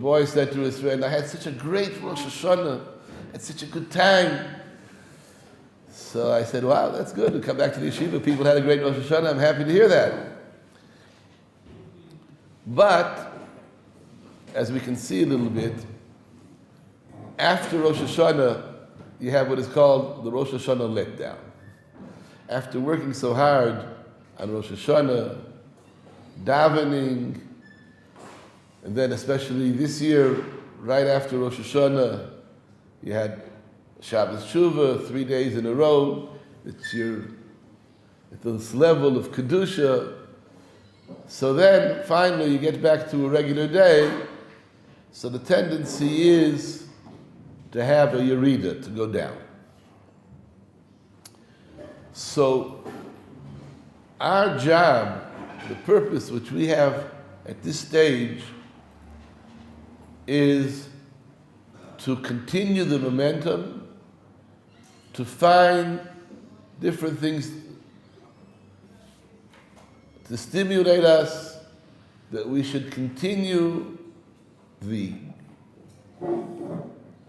boy said to his friend, I had such a great Rosh Hashanah, had such a good time. So I said, wow, that's good. We come back to the yeshiva, people had a great Rosh Hashanah, I'm happy to hear that. But, as we can see a little bit, after Rosh Hashanah, you have what is called the Rosh Hashanah letdown. After working so hard on Rosh Hashanah, davening, and then especially this year, right after Rosh Hashanah, you had Shabbos Tshuva, 3 days in a row, that you're at this level of Kedusha. So then, finally, you get back to a regular day, so the tendency is to have a yerida, to go down. So, our job, the purpose which we have at this stage, is to continue the momentum, to find different things to stimulate us, that we should continue the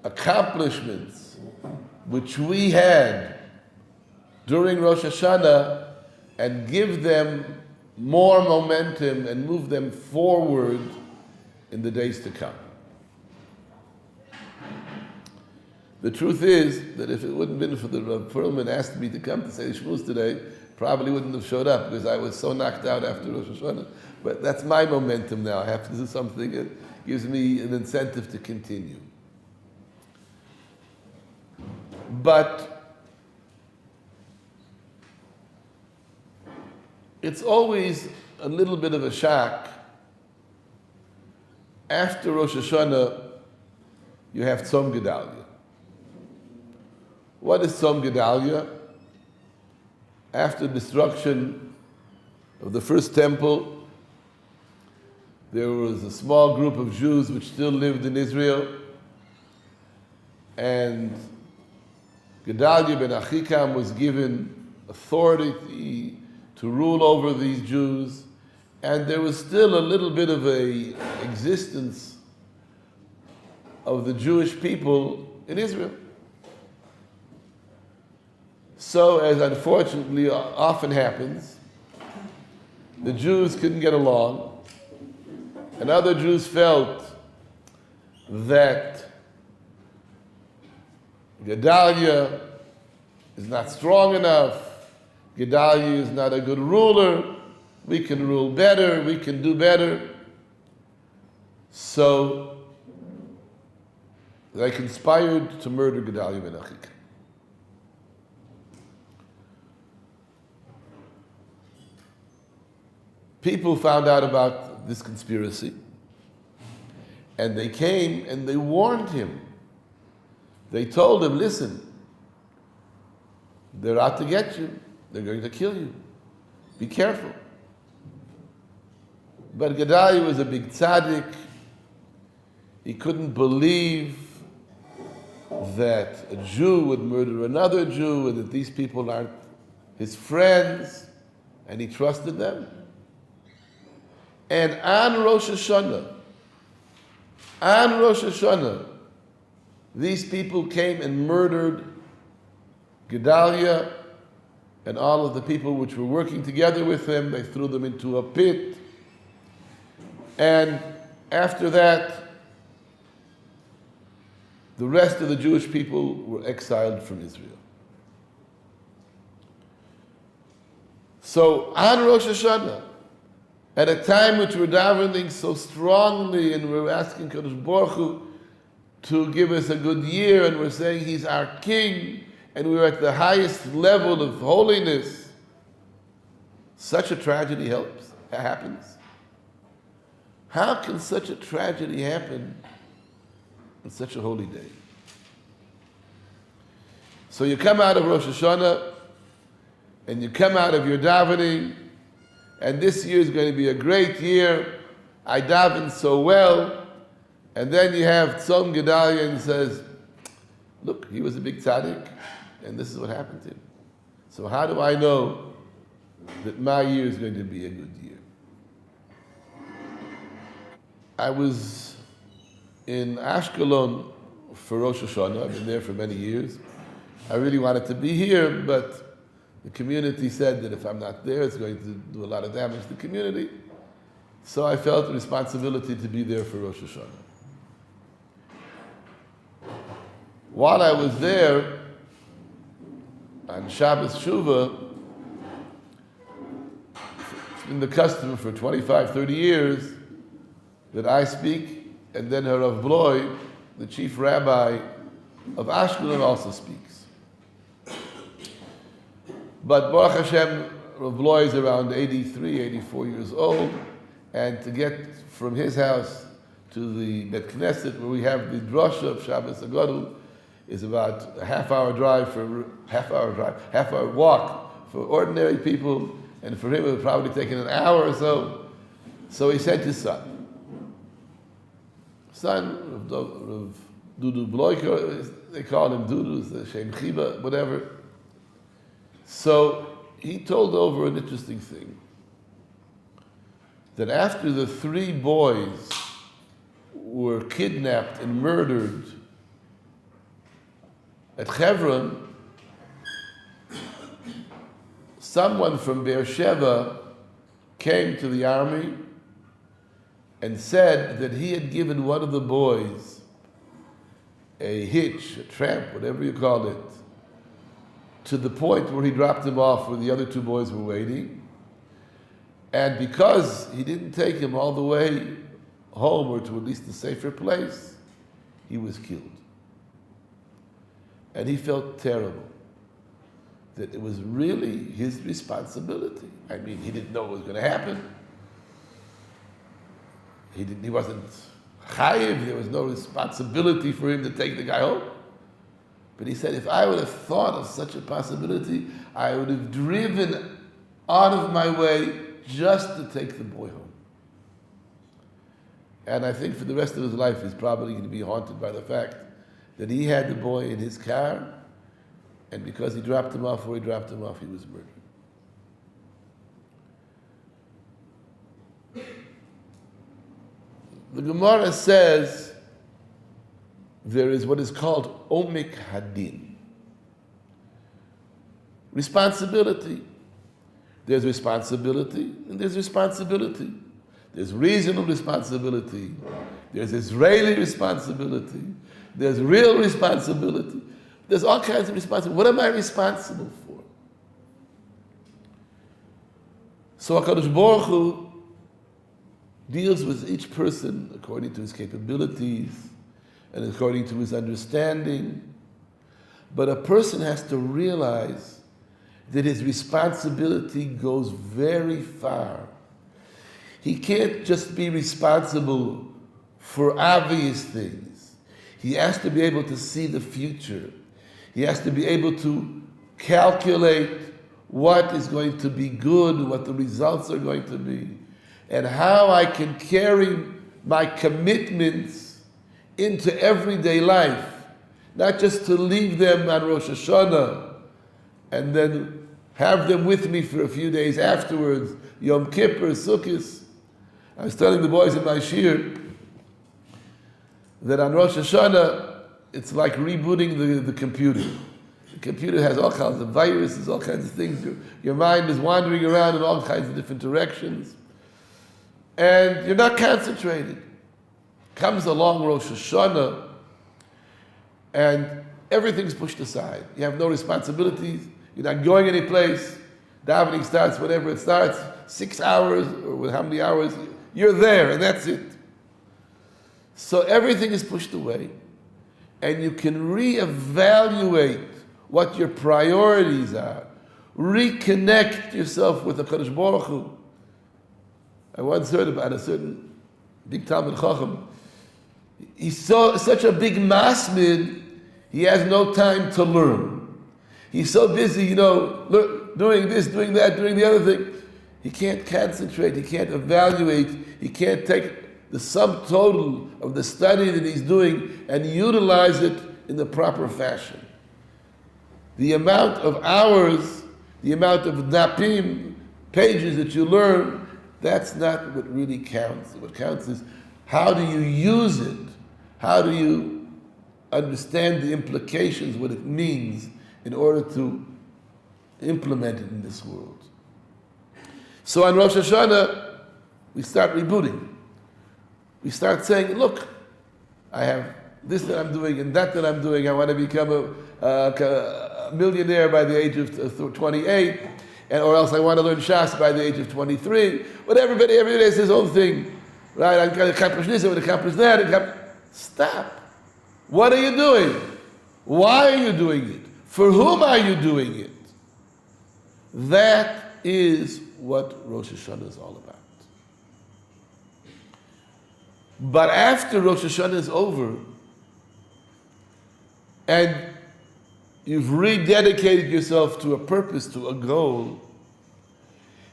accomplishments which we had during Rosh Hashanah and give them more momentum and move them forward in the days to come. The truth is that if it wouldn't have been for the Rav Perlman asked me to come to say Shmuz today, probably wouldn't have showed up because I was so knocked out after Rosh Hashanah. But that's my momentum now. I have to do something that gives me an incentive to continue. But it's always a little bit of a shock. After Rosh Hashanah, you have Tzom Gedaliah. What is Tzom Gedaliah? After destruction of the first temple, there was a small group of Jews which still lived in Israel, and Gedaliah Ben Achikam was given authority to rule over these Jews, and there was still a little bit of a existence of the Jewish people in Israel. So, as unfortunately often happens, the Jews couldn't get along, and other Jews felt that Gedaliah is not strong enough, Gedaliah is not a good ruler, we can rule better, we can do better. So, they conspired to murder Gedaliah Ben Achikam. People found out about this conspiracy, and they came and they warned him. They told him, listen, they're out to get you. They're going to kill you. Be careful. But Gedaliah was a big tzaddik. He couldn't believe that a Jew would murder another Jew and that these people aren't his friends, and he trusted them. And on Rosh Hashanah, these people came and murdered Gedaliah and all of the people which were working together with him. They threw them into a pit. And after that, the rest of the Jewish people were exiled from Israel. So on Rosh Hashanah, at a time which we're davening so strongly and we're asking Kadosh Baruch Hu to give us a good year, and we're saying He's our King and we're at the highest level of holiness, such a tragedy happens. How can such a tragedy happen on such a holy day? So you come out of Rosh Hashanah and you come out of your davening, and this year is going to be a great year. I davened so well. And then you have Tzom Gedaliah and says, look, he was a big tzaddik, and this is what happened to him. So how do I know that my year is going to be a good year? I was in Ashkelon for Rosh Hashanah. I've been there for many years. I really wanted to be here, but the community said that if I'm not there, it's going to do a lot of damage to the community. So I felt the responsibility to be there for Rosh Hashanah. While I was there, on Shabbos Shuvah, it's been the custom for 25, 30 years that I speak, and then Rav Bloy, the chief rabbi of Ashkelon, also speaks. But Baruch Hashem, Rav Bloy is around 83, 84 years old, and to get from his house to the Bet Knesset, where we have the drasha of Shabbos Gedaliah, is about a half hour walk for ordinary people, and for him it would probably take an hour or so. So he sent his son, Rav Dudu Bloiker, they call him Dudu, the Shem Chiba, whatever. So he told over an interesting thing, that after the 3 boys were kidnapped and murdered at Hebron, someone from Beersheba came to the army and said that he had given one of the boys a hitch, a tramp, whatever you call it, to the point where he dropped him off where the other 2 boys were waiting. And because he didn't take him all the way home or to at least a safer place, he was killed. And he felt terrible, that it was really his responsibility. I mean, he didn't know what was going to happen. He wasn't chayiv, there was no responsibility for him to take the guy home. But he said, if I would have thought of such a possibility, I would have driven out of my way just to take the boy home. And I think for the rest of his life, he's probably going to be haunted by the fact that he had the boy in his car, and because he dropped him off where he dropped him off, he was murdered. The Gemara says there is what is called Omik Hadin. Responsibility. There's responsibility and there's responsibility. There's reasonable responsibility. There's Israeli responsibility. There's real responsibility. There's all kinds of responsibility. What am I responsible for? So HaKadosh Baruch Hu deals with each person according to his capabilities and according to his understanding. But a person has to realize that his responsibility goes very far. He can't just be responsible for obvious things. He has to be able to see the future. He has to be able to calculate what is going to be good, what the results are going to be, and how I can carry my commitments into everyday life, not just to leave them on Rosh Hashanah and then have them with me for a few days afterwards, Yom Kippur, Sukkot. I was telling the boys in my shir that on Rosh Hashanah, it's like rebooting the computer. The computer has all kinds of viruses, all kinds of things. Your mind is wandering around in all kinds of different directions. And you're not concentrated. Comes along Rosh Hashanah, and everything's pushed aside. You have no responsibilities. You're not going any place. Davening starts whenever it starts, 6 hours, or with how many hours. You're there, and that's it. So everything is pushed away, and you can reevaluate what your priorities are. Reconnect yourself with the HaKadosh Baruch Hu. I once heard about a certain big Talmud Chacham. He's such a big masmid, he has no time to learn. He's so busy, doing this, doing that, doing the other thing. He can't concentrate, he can't evaluate, he can't take the sum total of the study that he's doing and utilize it in the proper fashion. The amount of hours, the amount of dapim, pages that you learn, that's not what really counts. What counts is how do you use it? How do you understand the implications, what it means, in order to implement it in this world? So on Rosh Hashanah, we start rebooting. We start saying, look, I have this that I'm doing and that I'm doing. I want to become a millionaire by the age of 28, or else I want to learn Shas by the age of 23. But everybody says his own thing. Right? I'm going to accomplish this, I'm going to accomplish that. Stop. What are you doing? Why are you doing it? For whom are you doing it? That is what Rosh Hashanah is all about. But after Rosh Hashanah is over, and you've rededicated yourself to a purpose, to a goal,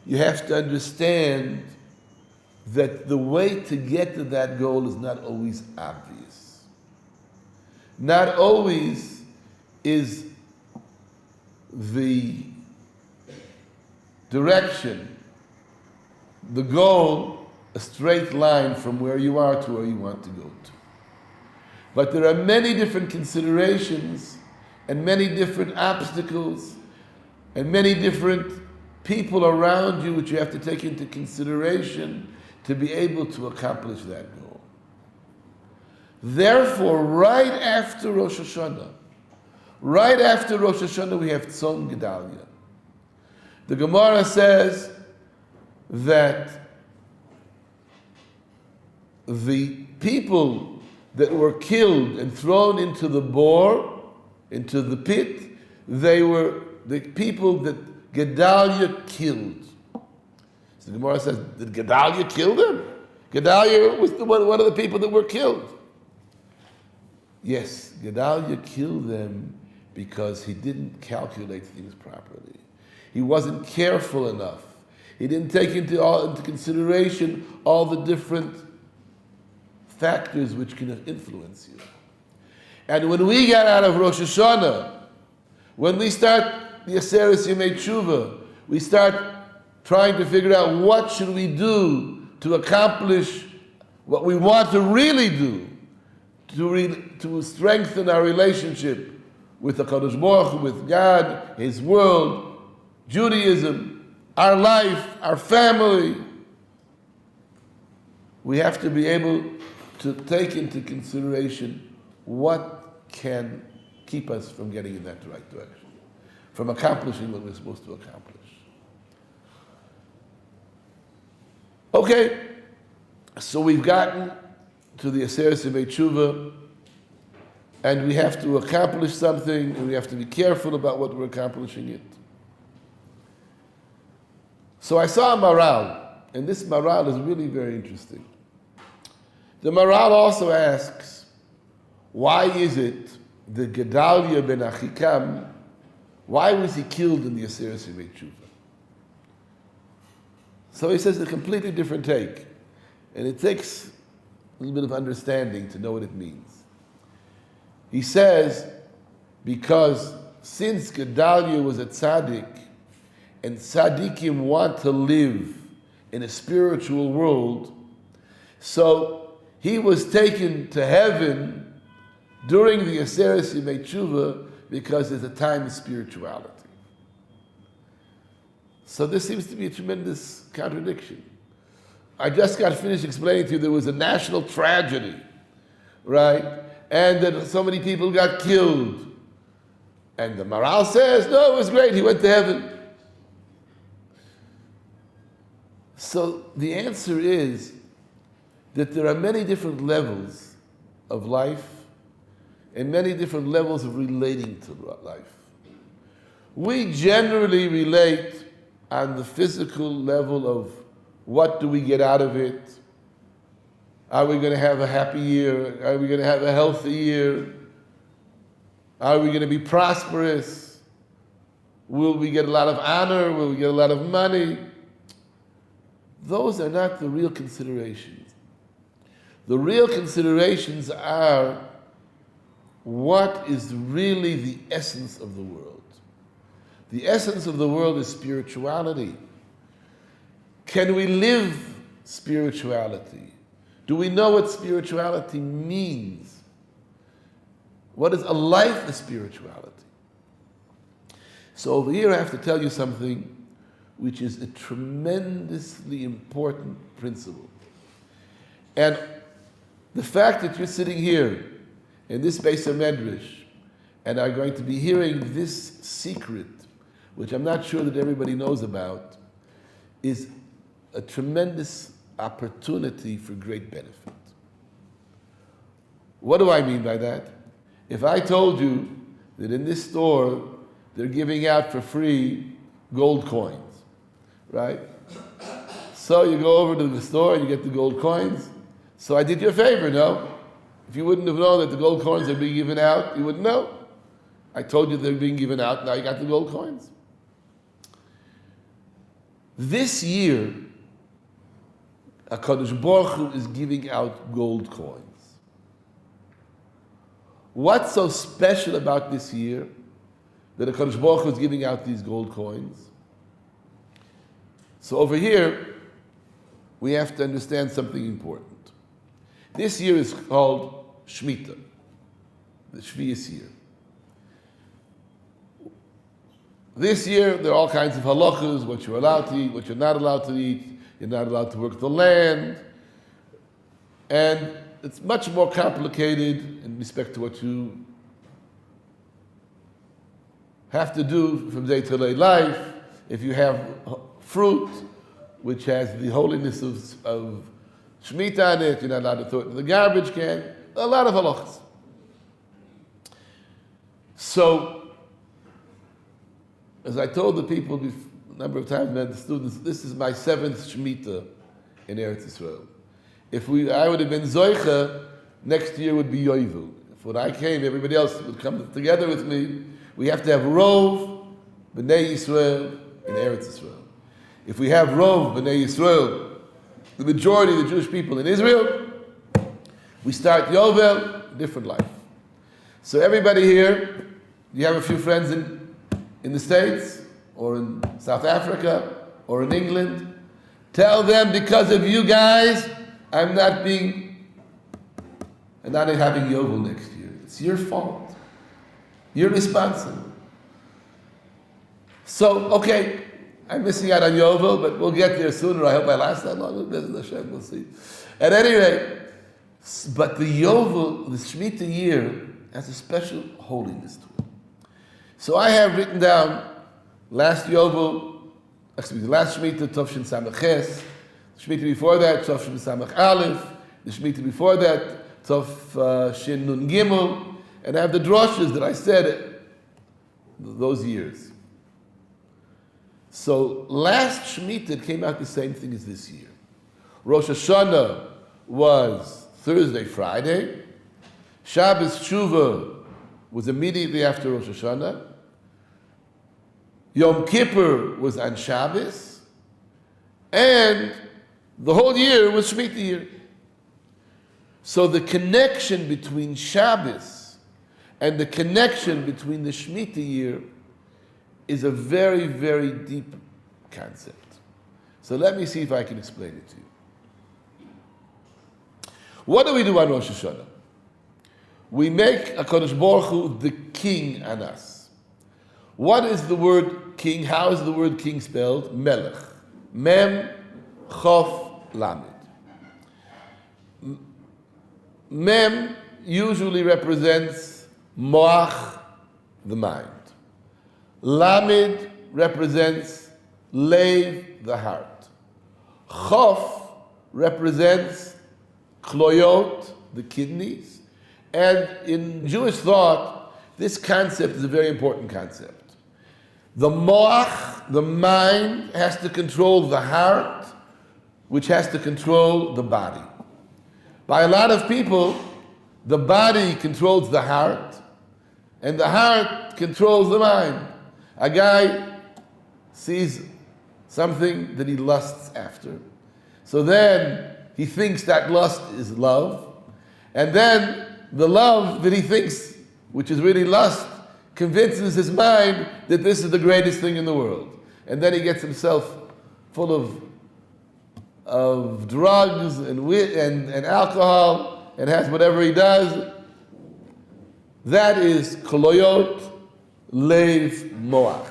you have to understand that the way to get to that goal is not always obvious. Not always is the direction, the goal, a straight line from where you are to where you want to go to. But there are many different considerations and many different obstacles and many different people around you which you have to take into consideration to be able to accomplish that goal. Therefore, right after Rosh Hashanah, we have Tzom Gedaliah. The Gemara says that the people that were killed and thrown into the bore, into the pit, they were the people that Gedaliah killed. So the Gemara says, did Gedaliah kill them? Gedaliah was one of the people that were killed. Yes, Gedaliah killed them because he didn't calculate things properly. He wasn't careful enough. He didn't take into consideration all the different factors which can influence you. And when we get out of Rosh Hashanah, when we start the Aseres Yemei Tshuva, we start trying to figure out what should we do to accomplish what we want to really do, to strengthen our relationship with the Kadosh Baruch Hu, with God, His world, Judaism, our life, our family. We have to be able to take into consideration what can keep us from getting in that right direction, from accomplishing what we're supposed to accomplish. Okay, so we've gotten to the Aseres Yemei Tshuva, and we have to accomplish something, and we have to be careful about what we're accomplishing it. So I saw a Maral, and this Maral is really very interesting. The Maral also asks, why is it that Gedaliah Ben Achikam, why was he killed in the Aseres Yemei Tshuva? So he says a completely different take, and it takes a little bit of understanding to know what it means. He says, because since Gedaliah was a tzaddik, and tzaddikim want to live in a spiritual world, so he was taken to heaven during the Aseres Yemei Tshuva because there's a time of spirituality. So this seems to be a tremendous contradiction. I just got finished explaining to you there was a national tragedy, right? And that so many people got killed. And the Maral says, no, it was great, he went to heaven. So the answer is that there are many different levels of life and many different levels of relating to life. We generally relate on the physical level of what do we get out of it? Are we going to have a happy year? Are we going to have a healthy year? Are we going to be prosperous? Will we get a lot of honor? Will we get a lot of money? Those are not the real considerations. The real considerations are what is really the essence of the world. The essence of the world is spirituality. Can we live spirituality? Do we know what spirituality means? What is a life of spirituality? So over here I have to tell you something which is a tremendously important principle. And the fact that you're sitting here in this Beis HaMedrash and are going to be hearing this secret, which I'm not sure that everybody knows about, is a tremendous opportunity for great benefit. What do I mean by that? If I told you that in this store they're giving out for free gold coins, right? So you go over to the store and you get the gold coins. So I did you a favor, no? If you wouldn't have known that the gold coins are being given out, you wouldn't know. I told you they're being given out, now you got the gold coins. This year, HaKadosh Baruch Hu is giving out gold coins. What's so special about this year that HaKadosh Baruch Hu is giving out these gold coins? So over here, we have to understand something important. This year is called Shemitah, the Shvius year. This year, there are all kinds of halachas, what you're allowed to eat, what you're not allowed to eat. You're not allowed to work the land. And it's much more complicated in respect to what you have to do from day-to-day life. If you have fruit, which has the holiness of Shemitah on it, you're not allowed to throw it in the garbage can. A lot of halachas. So, as I told the people a number of times, the students, this is my 7th Shemitah in Eretz Yisrael. If I would have been Zoicha, next year would be Yovel. If when I came, everybody else would come together with me. We have to have Rov, B'nai Yisrael, in Eretz Yisrael. If we have Rov, B'nai Yisrael, the majority of the Jewish people in Israel, we start Yovel, different life. So everybody here, you have a few friends in the States, or in South Africa, or in England, tell them because of you guys, I'm not having Yovel next year. It's your fault. You're responsible. So, okay, I'm missing out on Yovel, but we'll get there sooner. I hope I last that long. We'll see. At any rate, but the Yovel, the Shemitah year, has a special holiness to it. So I have written down last Shemitah, Tov Shin Samach Ches, the Shemitah before that, Tov Shin Samach Aleph, the Shemitah before that, Tov Shin Nun Gimel, and I have the droshes that I said those years. So last Shemitah it came out the same thing as this year. Rosh Hashanah was Thursday, Friday. Shabbos Tshuva was immediately after Rosh Hashanah. Yom Kippur was on Shabbos, and the whole year was Shemitah year. So the connection between Shabbos and the connection between the Shemitah year is a very, very deep concept. So let me see if I can explain it to you. What do we do on Rosh Hashanah? We make HaKadosh Baruch Hu the king on us. What is the word king? How is the word king spelled? Melech. Mem, Chof, Lamed. Mem usually represents Moach, the mind. Lamed represents Lev, the heart. Chof represents Kloyot, the kidneys. And in Jewish thought, this concept is a very important concept. The moach, the mind, has to control the heart, which has to control the body. By a lot of people, the body controls the heart, and the heart controls the mind. A guy sees something that he lusts after. So then he thinks that lust is love, and then the love that he thinks, which is really lust, convinces his mind that this is the greatest thing in the world. And then he gets himself full of drugs and alcohol and has whatever he does. That is Kloyot Lev Moach.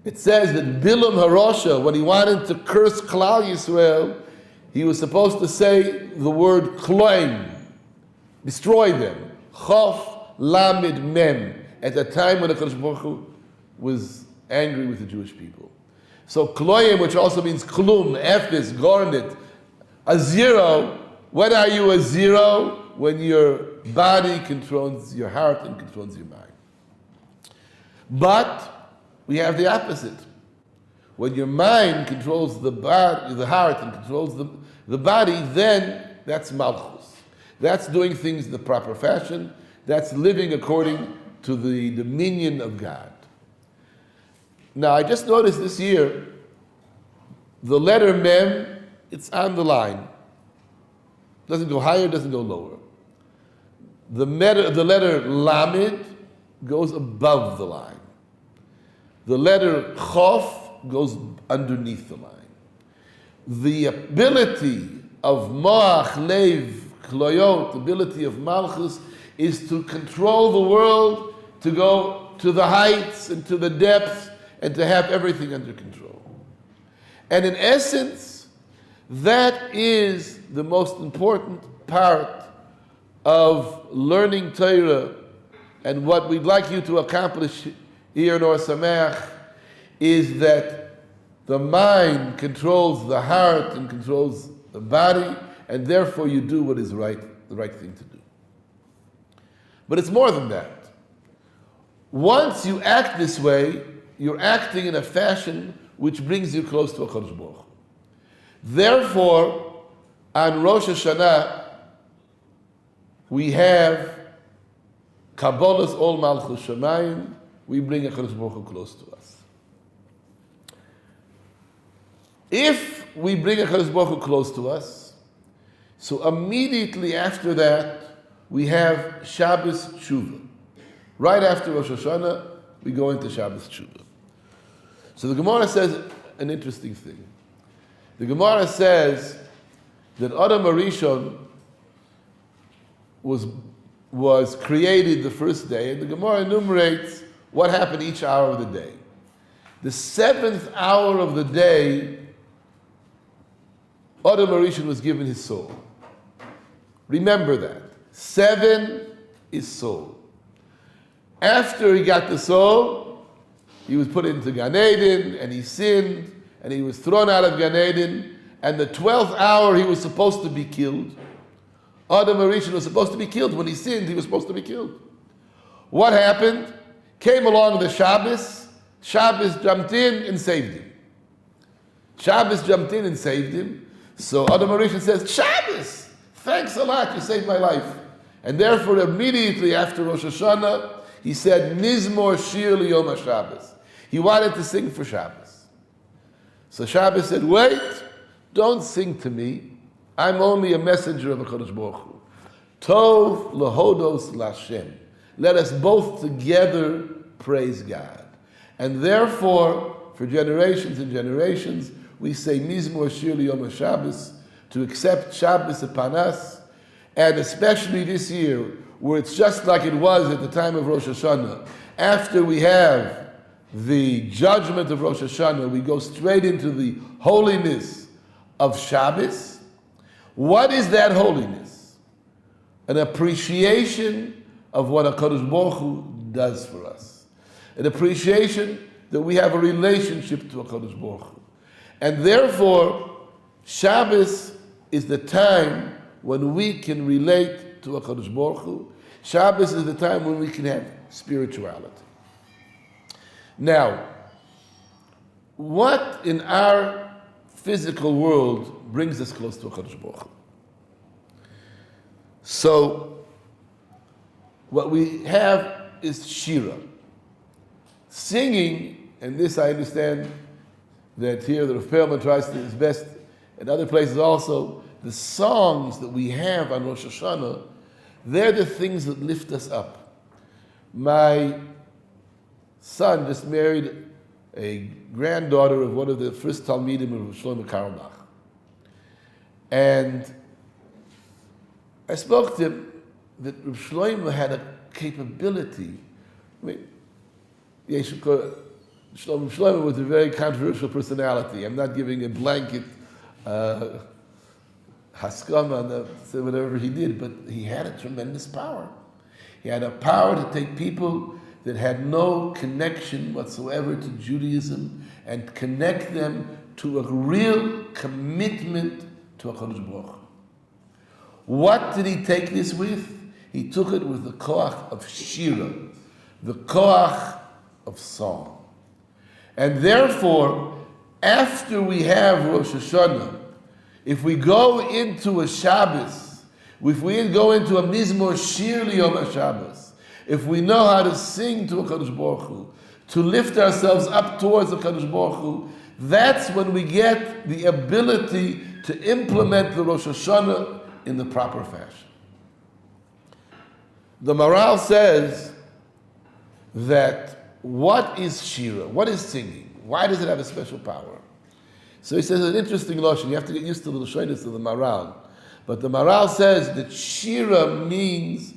It says that Bilam Harosha, when he wanted to curse Klal Yisrael, he was supposed to say the word Kloim, destroy them. Chof Lamed Mem, at the time when the Kadosh Baruch Hu was angry with the Jewish people. So Kloim, which also means Klum, Ephes, Gornet, a zero. When are you a zero? When your body controls your heart and controls your mind. But we have the opposite. When your mind controls the heart and controls the body, then that's Malchus. That's doing things in the proper fashion. That's living according to the dominion of God. Now, I just noticed this year, the letter Mem, it's on the line. Doesn't go higher, doesn't go lower. The letter Lamed goes above the line. The letter Chof goes underneath the line. The ability of Moach, Lev, Kloyot, the ability of Malchus, is to control the world, to go to the heights and to the depths, and to have everything under control. And in essence, that is the most important part of learning Torah, and what we'd like you to accomplish here in Or Sameach is that the mind controls the heart and controls the body, and therefore you do what is right, the right thing to do. But it's more than that. Once you act this way, you're acting in a fashion which brings you close to HaKadosh Baruch Hu. Therefore, on Rosh Hashanah, we have Kabbalah's Ol Malchus Shamayim. We bring HaKadosh Baruch Hu close to us. If we bring HaKadosh Baruch Hu close to us, so immediately after that, we have Shabbos Tshuva. Right after Rosh Hashanah, we go into Shabbos Tshuva. So the Gemara says an interesting thing. The Gemara says that Adam Arishon was created the first day, and the Gemara enumerates what happened each hour of the day. The seventh hour of the day, Adam Arishon was given his soul. Remember that. 7 is soul. After he got the soul, he was put into Gan Eden, and he sinned, and he was thrown out of Gan Eden, and the 12th hour he was supposed to be killed. Adam Arishon was supposed to be killed. When he sinned, he was supposed to be killed. What happened? Came along the Shabbos. Shabbos jumped in and saved him. Shabbos jumped in and saved him. So Adam Arishon says, Shabbos, thanks a lot, you saved my life. And therefore, immediately after Rosh Hashanah, he said, Nizmor Shir Liyom HaShabbos. He wanted to sing for Shabbos. So Shabbos said, wait, don't sing to me. I'm only a messenger of HaKadosh Baruch Hu. Tov Lahodos Lashem. Let us both together praise God. And therefore, for generations and generations, we say Mizmor Shir Liyom HaShabbos, to accept Shabbos upon us, and especially this year, where it's just like it was at the time of Rosh Hashanah. After we have the judgment of Rosh Hashanah, we go straight into the holiness of Shabbos. What is that holiness? An appreciation of what HaKadosh Baruch Hu does for us. An appreciation that we have a relationship to HaKadosh Baruch Hu. And therefore, Shabbos is the time when we can relate to HaKadosh Baruch Hu. Shabbos is the time when we can have spirituality. Now, what in our physical world brings us close to HaKadosh Baruch Hu? So, what we have is Shira. Singing, and this I understand that here the Rav Perlman tries to his best, and other places also, the songs that we have on Rosh Hashanah, they're the things that lift us up. My son just married a granddaughter of one of the first Talmidim of Shlomo Karlbach. And I spoke to him that Rav Shlomo had a capability. I mean, Shlomo was a very controversial personality. I'm not giving a blanket haskama on whatever he did, but he had a tremendous power. He had a power to take people that had no connection whatsoever to Judaism and connect them to a real commitment to HaKadosh Baruch Hu. What did he take this with? He took it with the koach of shira, the koach of song. And therefore, after we have Rosh Hashanah, if we go into a Shabbos, if we go into a Mizmor Shir Liyom HaShabbos, if we know how to sing to HaKadosh Baruch Hu, to lift ourselves up towards HaKadosh Baruch Hu, that's when we get the ability to implement the Rosh Hashanah in the proper fashion. The Maral says that what is Shira? What is singing? Why does it have a special power? So he says an interesting lotion. You have to get used to the Lashonis of the Maral. But the Maral says that Shira means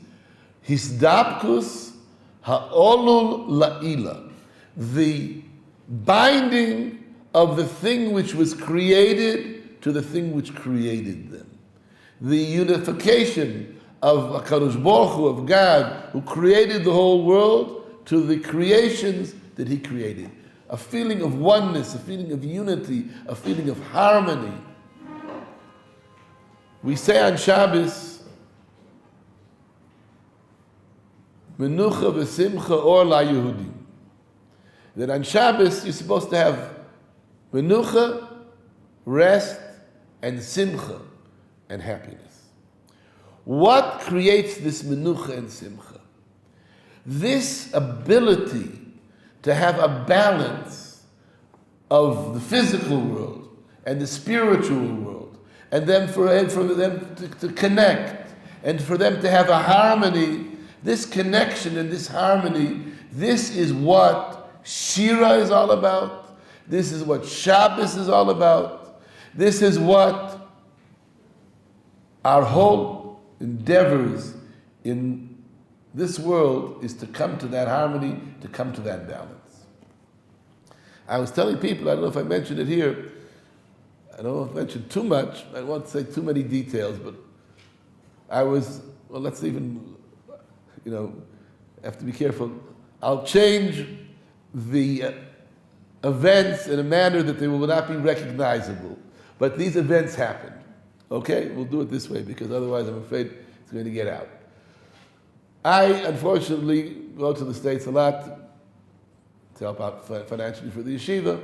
Hisdapkus ha'olul la'ila, the binding of the thing which was created to the thing which created them. The unification of HaKadosh Baruch Hu, of God, who created the whole world, to the creations that He created. A feeling of oneness, a feeling of unity, a feeling of harmony. We say on Shabbos, Menucha v'simcha or la Yehudim. That on Shabbos you're supposed to have menucha, rest, and simcha, and happiness. What creates this menucha and simcha? This ability to have a balance of the physical world and the spiritual world, and then for them to connect, and for them to have a harmony, this connection and this harmony, this is what Shira is all about. This is what Shabbos is all about. This is what our whole endeavors in this world is, to come to that harmony, to come to that balance. I was telling people, I don't know if I mentioned it here, I don't know if I mentioned too much, I won't say too many details, but let's even, have to be careful. I'll change the events in a manner that they will not be recognizable. But these events happened. Okay? We'll do it this way, because otherwise I'm afraid it's going to get out. I, unfortunately, go to the States a lot to help out financially for the yeshiva.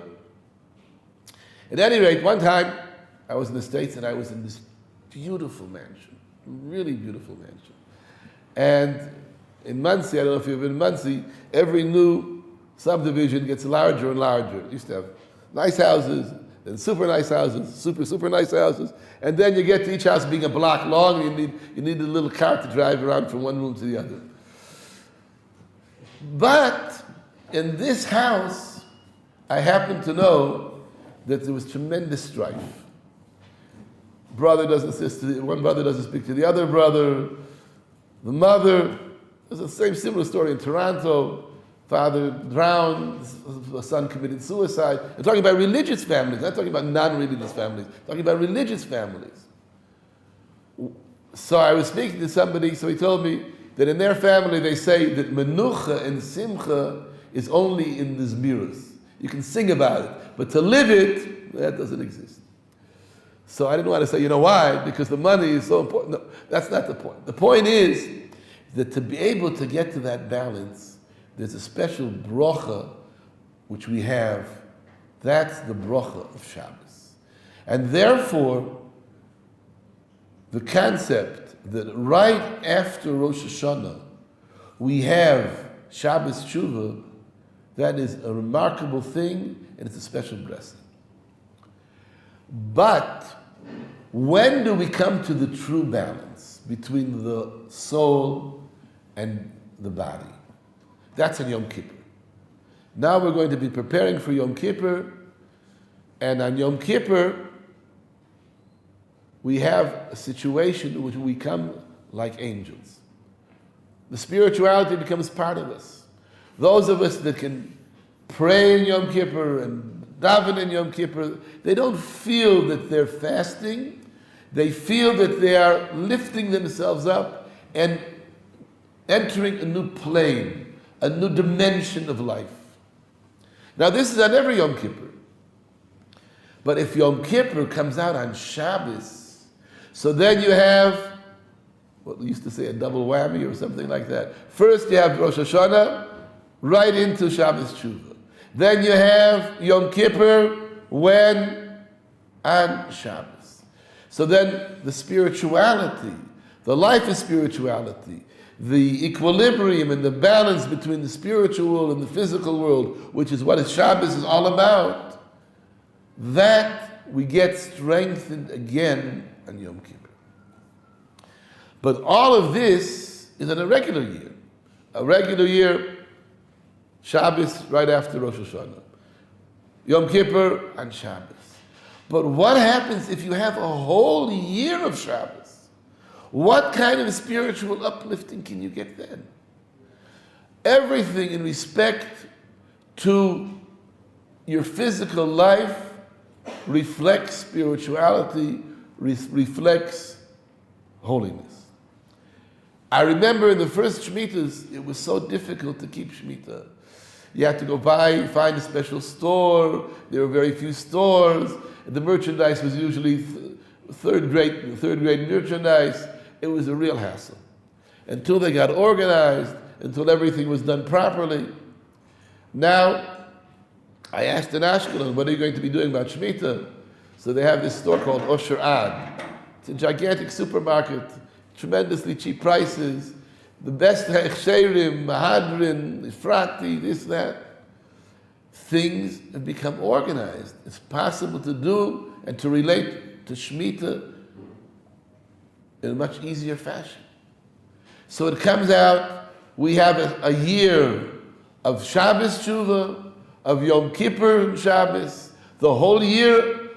At any rate, one time I was in the States and I was in this beautiful mansion, really beautiful mansion. And in Monsey, I don't know if you've been in Monsey, every new subdivision gets larger and larger. It used to have nice houses, then super nice houses, super nice houses, and then you get to each house being a block long, and you need a little car to drive around from one room to the other. But in this house, I happen to know that there was tremendous strife. One brother doesn't speak to the other brother. The mother, there's the same similar story in Toronto. Father drowned, the son committed suicide. I'm talking about religious families, not talking about non-religious families. I'm talking about religious families. So I was speaking to somebody, so he told me that in their family they say that menucha and simcha is only in the zmirus. You can sing about it, but to live it, that doesn't exist. So I didn't want to say, why? Because the money is so important. No, that's not the point. The point is that to be able to get to that balance, there's a special brocha which we have. That's the brocha of Shabbos. And therefore, the concept that right after Rosh Hashanah we have Shabbos Tshuva, that is a remarkable thing, and it's a special blessing. But when do we come to the true balance between the soul and the body? That's on Yom Kippur. Now we're going to be preparing for Yom Kippur, and on Yom Kippur we have a situation in which we come like angels. The spirituality becomes part of us. Those of us that can pray in Yom Kippur and daven in Yom Kippur, they don't feel that they're fasting. They feel that they are lifting themselves up and entering a new plane, a new dimension of life. Now this is on every Yom Kippur. But if Yom Kippur comes out on Shabbos, so then you have what we used to say, a double whammy or something like that. First you have Rosh Hashanah, right into Shabbos Tshuva. Then you have Yom Kippur, when? On Shabbos. So then the spirituality, the life of spirituality, the equilibrium and the balance between the spiritual world and the physical world, which is what Shabbos is all about, that we get strengthened again on Yom Kippur. But all of this is in a regular year. A regular year, Shabbos right after Rosh Hashanah. Yom Kippur and Shabbos. But what happens if you have a whole year of Shabbos? What kind of spiritual uplifting can you get then? Everything in respect to your physical life reflects spirituality, reflects holiness. I remember in the first Shemitahs, it was so difficult to keep Shemitah. You had to go find a special store. There were very few stores. The merchandise was usually third grade merchandise. It was a real hassle. Until they got organized, until everything was done properly. Now, I asked in Ashkelon, what are you going to be doing about Shemitah? So they have this store called Osher Ad. It's a gigantic supermarket, tremendously cheap prices, the best hechsherim, mahadrin, ifrati, this, that. Things have become organized. It's possible to do and to relate to Shemitah in a much easier fashion. So it comes out, we have a year of Shabbos Tshuva, of Yom Kippur Shabbos, the whole year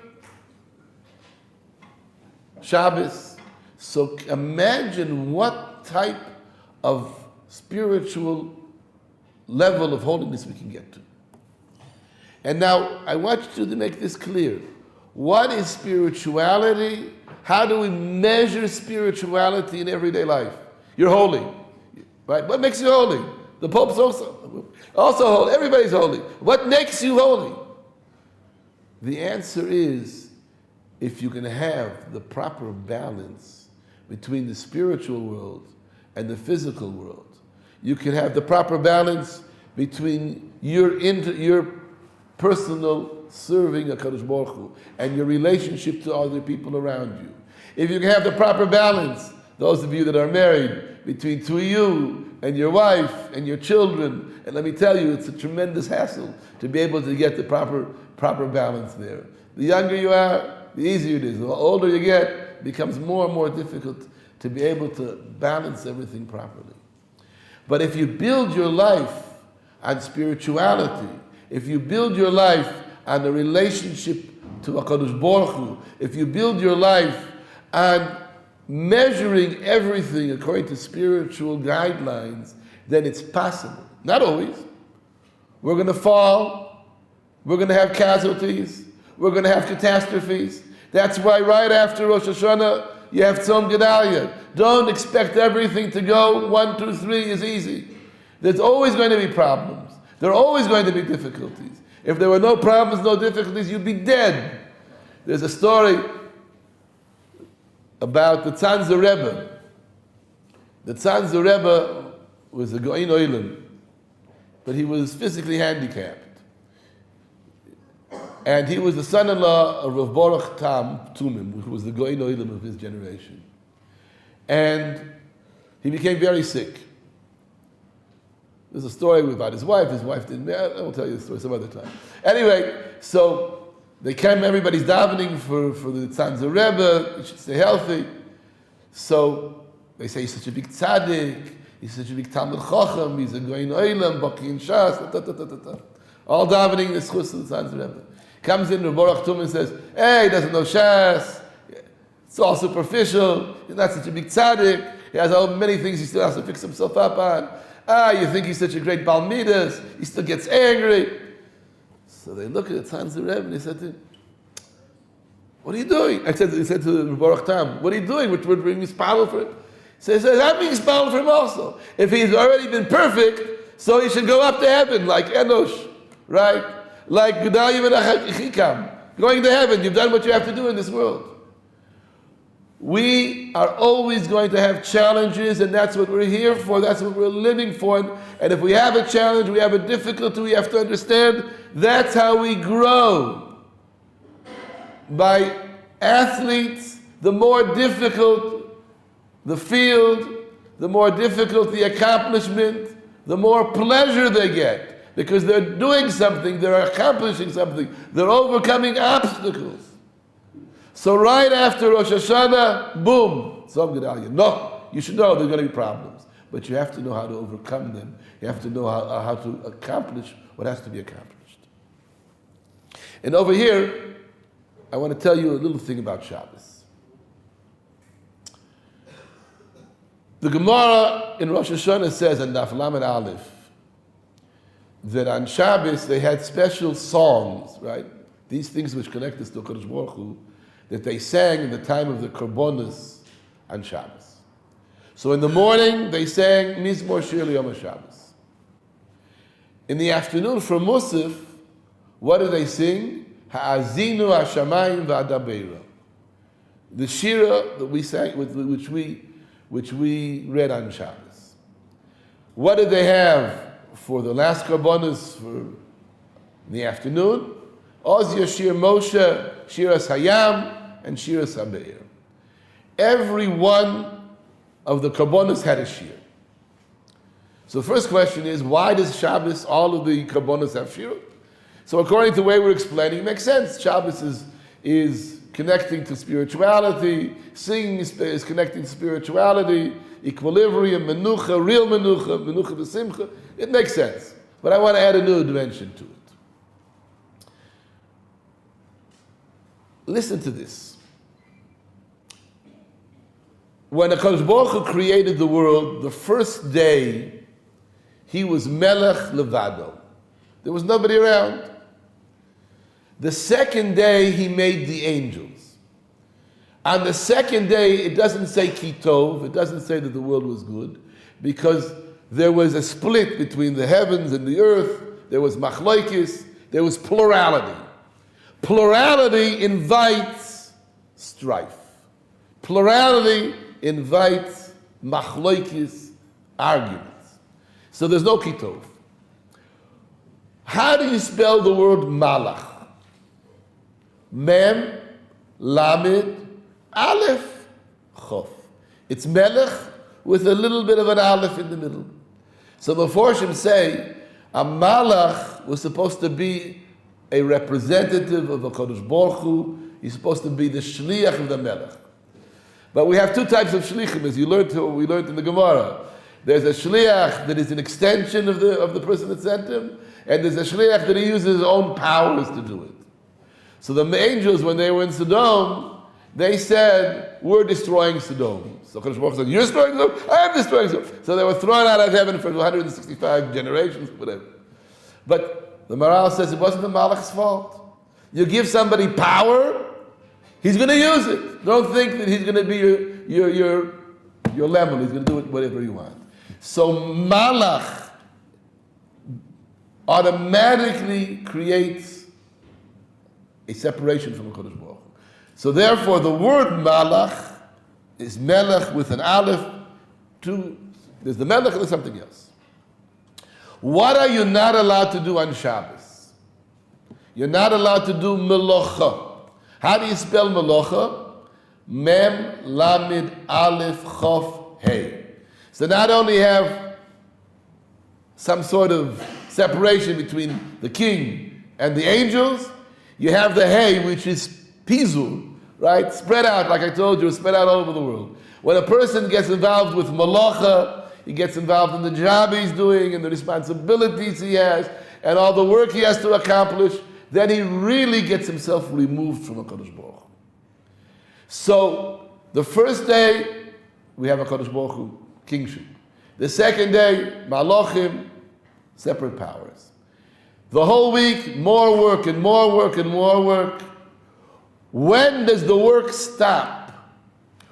Shabbos. So imagine what type of spiritual level of holiness we can get to. And now I want you to make this clear. What is spirituality? How do we measure spirituality in everyday life? You're holy, right? What makes you holy? The Pope's also holy. Everybody's holy. What makes you holy? The answer is, if you can have the proper balance between the spiritual world and the physical world. You can have the proper balance between your personal serving HaKadosh Baruch Hu and your relationship to other people around you. If you can have the proper balance, those of you that are married, between you and your wife and your children, and let me tell you, it's a tremendous hassle to be able to get the proper balance there. The younger you are, the easier it is. The older you get, it becomes more and more difficult to be able to balance everything properly. But if you build your life on spirituality, if you build your life on a relationship to HaKadosh Baruch Hu, if you build your life on measuring everything according to spiritual guidelines, then it's possible. Not always. We're going to fall. We're going to have casualties. We're going to have catastrophes. That's why right after Rosh Hashanah, you have Tzom Gedaliah. Don't expect everything to go 1, 2, 3 is easy. There's always going to be problems. There are always going to be difficulties. If there were no problems, no difficulties, you'd be dead. There's a story about the Tzanzer Rebbe. The Tzanzer Rebbe was a Goin Oilim, but he was physically handicapped. And he was the son-in-law of Rav Baruch Tam Tumim, who was the Goin Oilim of his generation. And he became very sick. There's a story about his wife. His wife didn't marry. I will tell you the story some other time. Anyway, so they came, everybody's davening for the Tzanzer Rebbe, he should stay healthy. So they say he's such a big tzaddik, he's such a big Talmud Chacham, he's a Goin Oilam, Baki in Shas, all davening the schus of the Tzanzer Rebbe. Comes in, Rav Baruch Tum and says, hey, he doesn't know Shas, it's all superficial, he's not such a big tzaddik. He has many things he still has to fix himself up on. You think he's such a great Balmidas, he still gets angry. So they look at the Tanzer Rebbe and he said to him, what are you doing? He said to Baruch Tam, what are you doing? We're bringing Spalel for him. So he says, I'm being Spalel for him also. If he's already been perfect, so he should go up to heaven like Enosh, right? Like Gedaliah Ben Achikam. Going to heaven, you've done what you have to do in this world. We are always going to have challenges, and that's what we're here for, that's what we're living for. And if we have a challenge, we have a difficulty, we have to understand that's how we grow. By athletes, the more difficult the field, the more difficult the accomplishment, the more pleasure they get. Because they're doing something, they're accomplishing something, they're overcoming obstacles. So right after Rosh Hashanah, boom, Fast of Gedaliah. No, you should know there's going to be problems. But you have to know how to overcome them. You have to know how to accomplish what has to be accomplished. And over here, I want to tell you a little thing about Shabbos. The Gemara in Rosh Hashanah says, in Daf Lamed Aleph, that on Shabbos they had special songs, right? These things which connect us to Kadosh Baruch Hu, that they sang in the time of the Korbanos on Shabbos. So in the morning they sang Mizmor Shir Yom HaShabbos. In the afternoon for Musaf, what do they sing? Ha'azinu Hashamayim V'adabeira. The Shira that we sang, which we read on Shabbos. What did they have for the last Korbanos for the afternoon? Oz Yashir Moshe, Shiras Hayam, and Shiras HaBe'er. Every one of the Korbanos had a shir. So the first question is, why does Shabbos, all of the Korbanos have shir? So according to the way we're explaining, it makes sense. Shabbos is connecting to spirituality, singing is connecting to spirituality, equilibrium, menucha, real menucha, menucha v'simcha. It makes sense. But I want to add a new dimension to it. Listen to this. When HaKadosh Baruch Hu created the world, the first day, he was Melech Levado. There was nobody around. The second day, he made the angels. On the second day, it doesn't say Kitov, it doesn't say that the world was good, because there was a split between the heavens and the earth, there was Machlokes, there was plurality. Plurality invites strife. Plurality invites Machlokes, arguments. So there's no Kitov. How do you spell the word Malach? Mem, Lamed, Aleph, Chof. It's Melech with a little bit of an Aleph in the middle. So the Forshim say a Malach was supposed to be a representative of a Kadosh Baruch Hu. He's supposed to be the Shliach of the Melech. But we have two types of Shlichim, as we learned in the Gemara. There's a Shliach that is an extension of the person that sent him, and there's a Shliach that he uses his own powers to do it. So the angels, when they were in Sodom, they said, we're destroying Sodom. So Kadosh Baruch Hu said, you're destroying Sodom? I am destroying Sodom. So they were thrown out of heaven for 165 generations, whatever. But the Maral says it wasn't the Malach's fault. You give somebody power, he's going to use it. Don't think that he's going to be your lemon. He's going to do it whatever you want. So Malach automatically creates a separation from the Kodesh Baruch Hu. So therefore, the word Malach is Melech with an Aleph. There's the Melech and there's something else. What are you not allowed to do on Shabbos? You're not allowed to do Melocha. How do you spell Melocha? Mem, Lamed, Aleph, Chof, Hey. So not only have some sort of separation between the king and the angels, you have the Hey, which is Pizul, right? Spread out, like I told you, spread out all over the world. When a person gets involved with Malacha, he gets involved in the job he's doing and the responsibilities he has and all the work he has to accomplish, then he really gets himself removed from HaKadosh Baruch Hu. So, the first day we have a Kadosh Baruch Hu kingship. The second day, Malachim, separate powers. The whole week, more work and more work and more work. When does the work stop?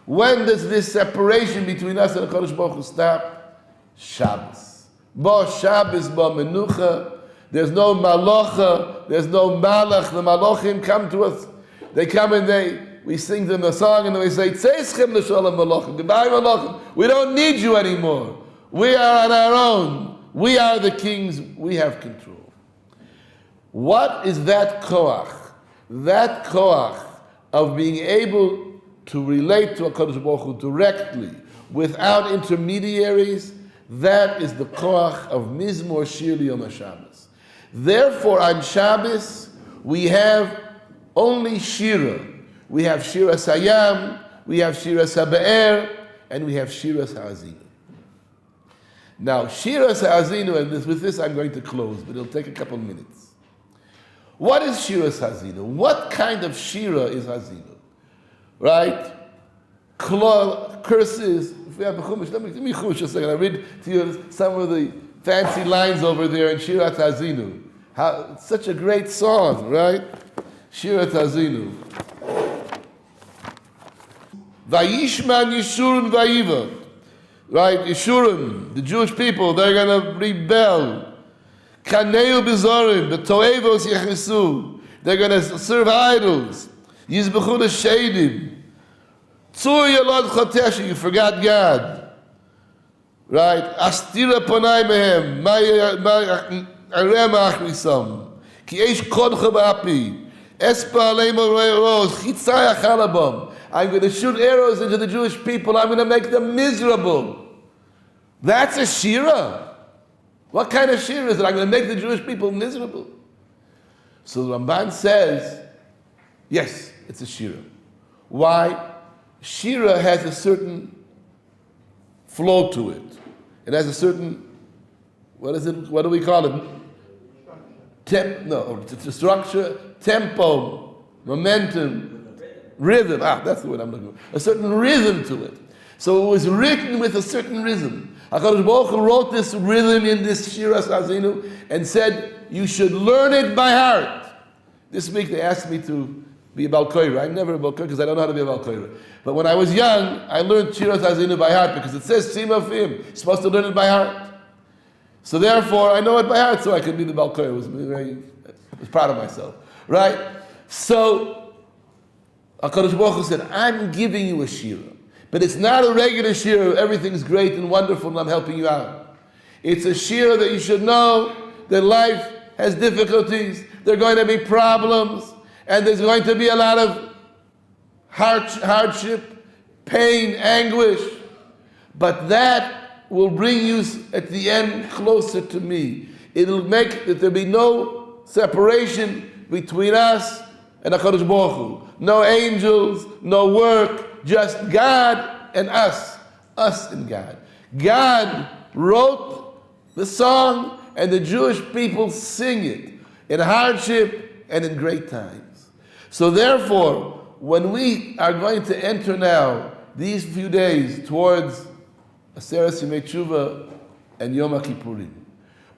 When does this separation between us and the Kadosh Baruch Hu stop? Shabbos. Bo Shabbos, bo Menucha. There's no Malacha, there's no Malach. The Malachim come to us. They come and we sing them a song and we say, Tzeschem l'sholem Malachim. Goodbye Malachim. We don't need you anymore. We are on our own. We are the kings. We have control. What is that koach? That koach of being able to relate to HaKadosh Baruch Hu directly, without intermediaries, that is the koach of Mizmor Shir Yom HaShabbos. Therefore, on Shabbos, we have only Shira. We have Shiras Hayam, we have Shiras HaBe'er, and we have Shiras HaAzinu. Now, Shiras HaAzinu, and with this I'm going to close, but it'll take a couple minutes. What is Shiras HaAzinu? What kind of Shira is Hazinu? Right? Curses. If we have a chumash, let me chumash a second. I read to you some of the fancy lines over there in Shirat Hazinu. It's such a great song, right? Shirat Hazinu. Vayishman Yeshurun Vayiva. Right? Yeshurun, the Jewish people, they're going to rebel. Kaneu Bezorim, Betoevos Yechesu. They're going to serve idols. Yizbechu Shedim. Tzur Yolod Chotesh, you forgot God. Right? Astira Ponai Mehem, Arema Achrisam. Ki Eish Kodcha Ba'api. Espa Aleim Rosh, Chitzai Achalabam. I'm going to shoot arrows into the Jewish people. I'm going to make them miserable. That's a shira. What kind of shira is it? I'm going to make the Jewish people miserable. So the Ramban says, yes, it's a shira. Why? Shira has a certain flow to it. It has a certain, what do we call it? Structure, tempo, momentum, rhythm. That's the word I'm looking for. A certain rhythm to it. So it was written with a certain rhythm. HaKadosh Baruch Hu wrote this rhythm in this Shiras Hazinu and said, you should learn it by heart. This week they asked me to be a Bal Koira. I'm never a Bal Koira because I don't know how to be a Bal Koira. But when I was young, I learned Shiras Hazinu by heart because it says Tzima Fim. You're supposed to learn it by heart. So therefore, I know it by heart so I could be the Bal Koira. I was proud of myself. Right? So, HaKadosh Baruch Hu said, I'm giving you a shira. But it's not a regular shira, everything's great and wonderful and I'm helping you out. It's a shira that you should know that life has difficulties, there are going to be problems, and there's going to be a lot of hardship, pain, anguish. But that will bring you at the end closer to me. It'll make that there be no separation between us and HaKadosh Baruch Hu. No angels, no work, just God and us and God. God wrote the song and the Jewish people sing it in hardship and in great times. So therefore, when we are going to enter now these few days towards Aseret Yemei Tshuva and Yom HaKippurim,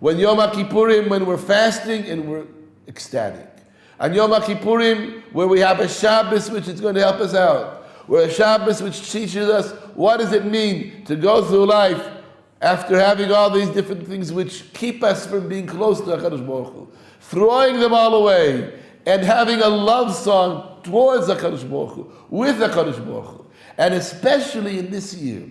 when Yom HaKippurim, when we're fasting and we're ecstatic, on Yom HaKippurim, where we have a Shabbos which is going to help us out, where a Shabbos which teaches us what does it mean to go through life after having all these different things which keep us from being close to HaKadosh Baruch Hu, throwing them all away, and having a love song towards HaKadosh Baruch Hu, with HaKadosh Baruch Hu. And especially in this year,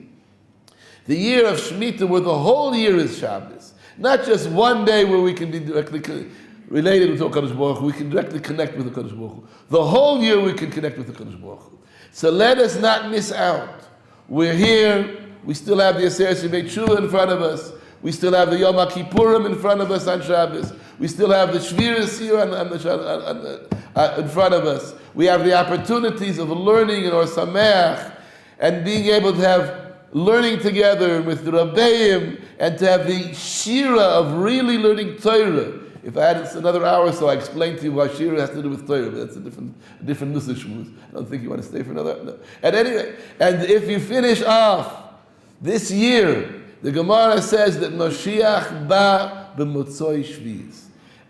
the year of Shemitah, where the whole year is Shabbos, not just one day where we can be directly related with HaKadosh Baruch Hu, we can directly connect with HaKadosh Baruch Hu. The whole year we can connect with HaKadosh Baruch Hu. So let us not miss out. We're here, we still have the Aseret Yemei Tshuva in front of us, we still have the Yom HaKippurim in front of us on Shabbos, we still have the Shviras here in front of us, we have the opportunities of learning in Or Sameach, and being able to have learning together with the Rabbeim, and to have the Shira of really learning Torah. If I had another hour or so, I explained to you why Shira has to do with Torah, but that's a different Nusach Shmuz. I don't think you want to stay for another. No. At any rate, and if you finish off This year, the Gemara says that Mashiach ba b'motzoi Shvius.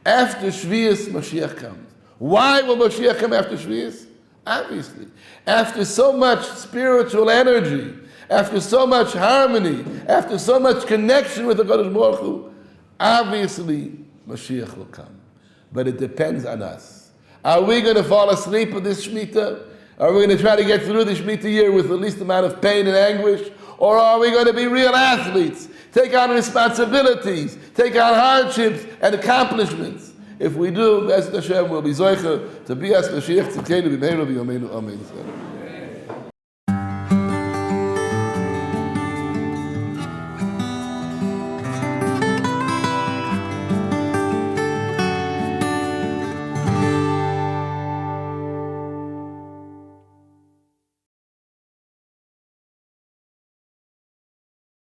After Shvius, Mashiach comes. Why will Mashiach come after Shvius? Obviously. After so much spiritual energy, after so much harmony, after so much connection with the Kadosh Baruch Hu, obviously Mashiach will come. But it depends on us. Are we going to fall asleep with this Shemitah? Are we going to try to get through the Shemitah year with the least amount of pain and anguish? Or are we going to be real athletes, take on responsibilities, take on hardships and accomplishments? If we do, Be'ez Hashem will be Zoicha to be as Mashiach Tzidkenu b'meira v'yomeinu. Amen.